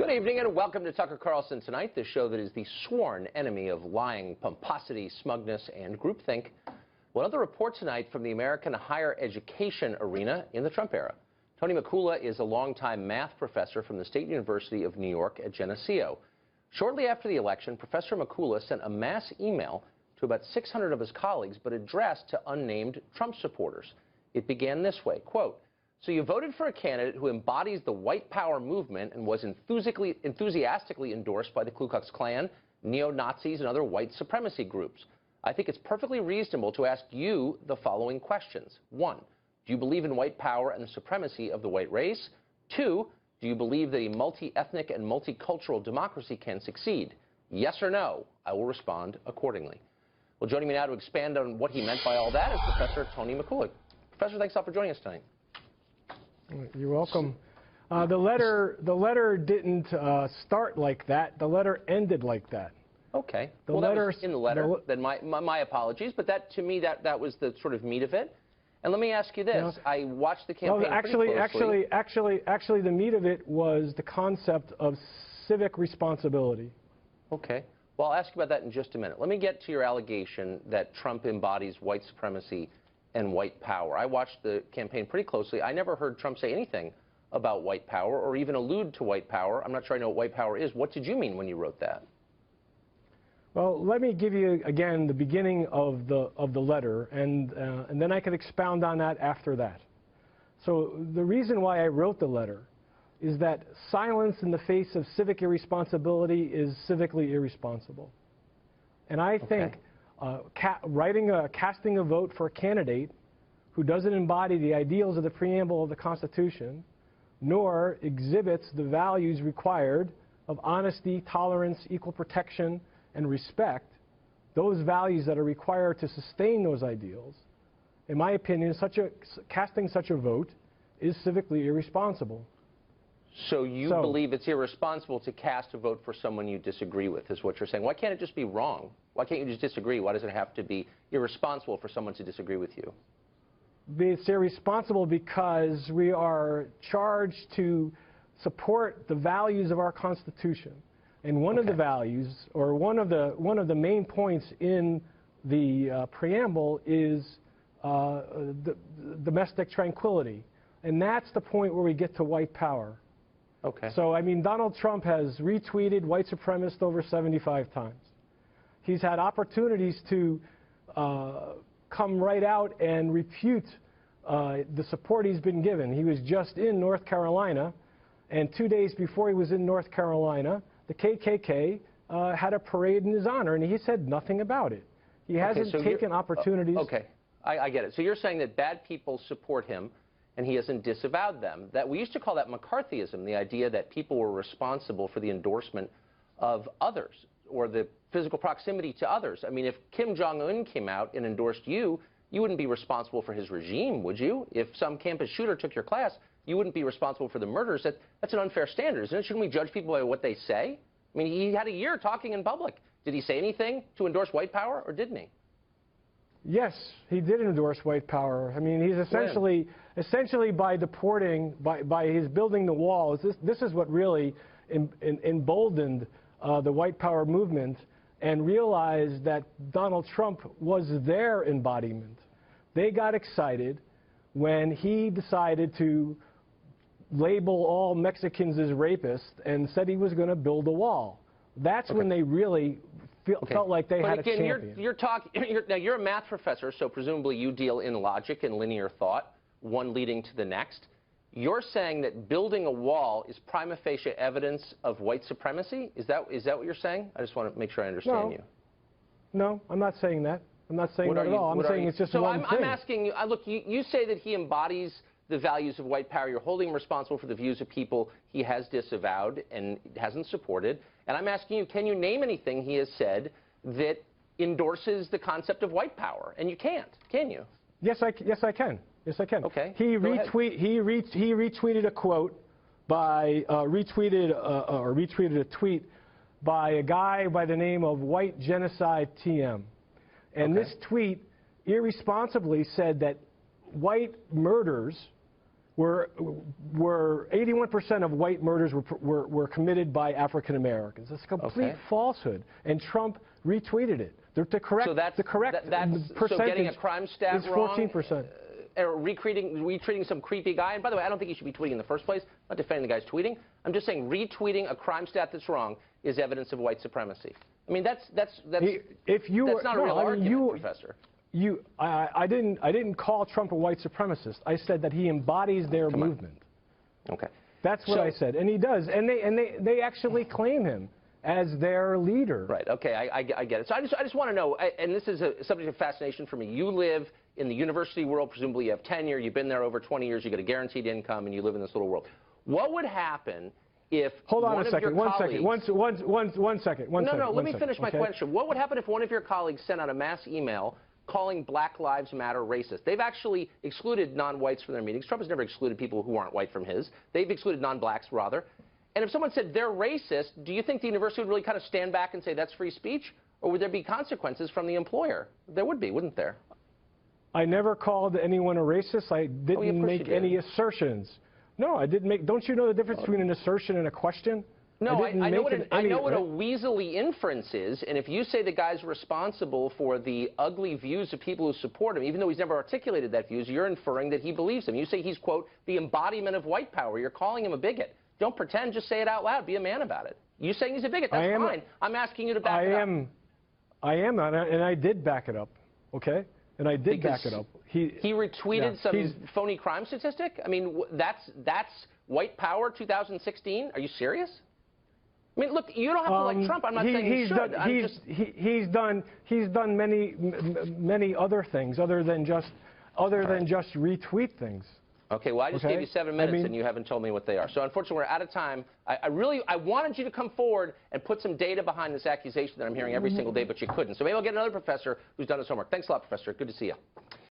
Good evening and welcome to Tucker Carlson Tonight, the show that is the sworn enemy of lying, pomposity, smugness, and groupthink. One other report tonight from the American higher education arena in the Trump era. Tony Makula is a longtime math professor from the State University of New York at Geneseo. Shortly after the election, Professor Makula sent a mass email to about 600 of his colleagues, but addressed to unnamed Trump supporters. It began this way, quote, "So you voted for a candidate who embodies the white power movement and was enthusiastically endorsed by the Ku Klux Klan, neo-Nazis, and other white supremacy groups. I think it's perfectly reasonable to ask you the following questions. 1, do you believe in white power and the supremacy of the white race? 2, do you believe that a multi-ethnic and multicultural democracy can succeed? Yes or no? I will respond accordingly." Well, joining me now to expand on what he meant by all that is Professor Tony Makula. Professor, thanks a lot for joining us tonight. You're welcome. The letter didn't start like that. The letter ended like that. Okay. Well, that was in the letter. Then my apologies, but that to me that was the sort of meat of it. And let me ask you this: No. I watched the campaign pretty closely. Actually, the meat of it was the concept of civic responsibility. Okay. Well, I'll ask you about that in just a minute. Let me get to your allegation that Trump embodies white supremacy and white power. I watched the campaign pretty closely. I never heard Trump say anything about white power or even allude to white power. I'm not sure I know what white power is. What did you mean when you wrote that? Well, let me give you again the beginning of the letter, and then I can expound on that after that. So the reason why I wrote the letter is that silence in the face of civic irresponsibility is civically irresponsible, and I think casting a vote for a candidate who doesn't embody the ideals of the preamble of the Constitution, nor exhibits the values required of honesty, tolerance, equal protection, and respect, those values that are required to sustain those ideals, in my opinion, casting such a vote is civically irresponsible. So you believe it's irresponsible to cast a vote for someone you disagree with, is what you're saying. Why can't it just be wrong? Why can't you just disagree? Why does it have to be irresponsible for someone to disagree with you? It's irresponsible because we are charged to support the values of our Constitution. And one of the values, or one of the main points in the preamble is domestic tranquility. And that's the point where we get to white power. Okay. So, I mean, Donald Trump has retweeted white supremacist over 75 times. He's had opportunities to come right out and refute the support he's been given. He was just in North Carolina, and 2 days before he was in North Carolina, the KKK had a parade in his honor, and he said nothing about it. He hasn't taken opportunities. Okay, I get it. So you're saying that bad people support him, and he hasn't disavowed them. That we used to call that McCarthyism, the idea that people were responsible for the endorsement of others or the physical proximity to others. I mean, if Kim Jong-un came out and endorsed you, you wouldn't be responsible for his regime, would you? If some campus shooter took your class, you wouldn't be responsible for the murders. That's an unfair standard, isn't it? Shouldn't we judge people by what they say? I mean, he had a year talking in public. Did he say anything to endorse white power, or didn't he? Yes, he did endorse white power. I mean, he's essentially by deporting, by his building the wall, this is what really emboldened the white power movement, and realized that Donald Trump was their embodiment. They got excited when he decided to label all Mexicans as rapists and said he was going to build a wall. That's when they really felt like they had a champion. Now, you're a math professor, so presumably you deal in logic and linear thought, one leading to the next. You're saying that building a wall is prima facie evidence of white supremacy? Is that what you're saying? I just want to make sure I understand you. No, I'm not saying that. I'm not saying that at all. I'm saying it's just one thing. I'm asking you, look, you say that he embodies the values of white power. You're holding him responsible for the views of people he has disavowed and hasn't supported. And I'm asking you, can you name anything he has said that endorses the concept of white power? And you can't, can you? Yes, I can. Yes, I can. Okay. He retweeted a quote by retweeted a tweet by a guy by the name of White Genocide TM, and this tweet irresponsibly said that white murders where 81% of white murders were committed by African Americans. It's a complete falsehood, and Trump retweeted it. The correct percentage so getting a crime stat is 14%. Retweeting some creepy guy. And by the way, I don't think he should be tweeting in the first place. I'm not defending the guy's tweeting. I'm just saying retweeting a crime stat that's wrong is evidence of white supremacy. I mean, that's not a real argument, Professor. I didn't call Trump a white supremacist. I said that he embodies their movement. Okay. That's what I said, and he does. And they actually claim him as their leader. Right. Okay. I get it. So I just want to know, and this is a subject of fascination for me. You live in the university world. Presumably, you have tenure. You've been there over 20 years. You get a guaranteed income, and you live in this little world. What would happen if Hold on a second. One second. Let me finish my question. What would happen if one of your colleagues sent out a mass email calling Black Lives Matter racist? They've actually excluded non-whites from their meetings. Trump has never excluded people who aren't white from his. They've excluded non-blacks, rather. And if someone said they're racist, do you think the university would really kind of stand back and say that's free speech? Or would there be consequences from the employer? There would be, wouldn't there? I never called anyone a racist. I didn't make any assertions. No, I didn't make. Don't you know the difference between an assertion and a question? No, I know what a weaselly inference is, and if you say the guy's responsible for the ugly views of people who support him, even though he's never articulated that views, you're inferring that he believes them. You say he's, quote, the embodiment of white power. You're calling him a bigot. Don't pretend, just say it out loud. Be a man about it. You saying he's a bigot, that's fine. I'm asking you to back it up. I am, and I did back it up, okay? And I did back it up. He retweeted some phony crime statistic? I mean, that's white power 2016? Are you serious? I mean, look, you don't have to like Trump. I'm not saying he should. He's done many other things other than just retweet things. Okay, well, I just gave you 7 minutes, and you haven't told me what they are. So, unfortunately, we're out of time. I wanted you to come forward and put some data behind this accusation that I'm hearing every single day, but you couldn't. So maybe I'll get another professor who's done his homework. Thanks a lot, Professor. Good to see you.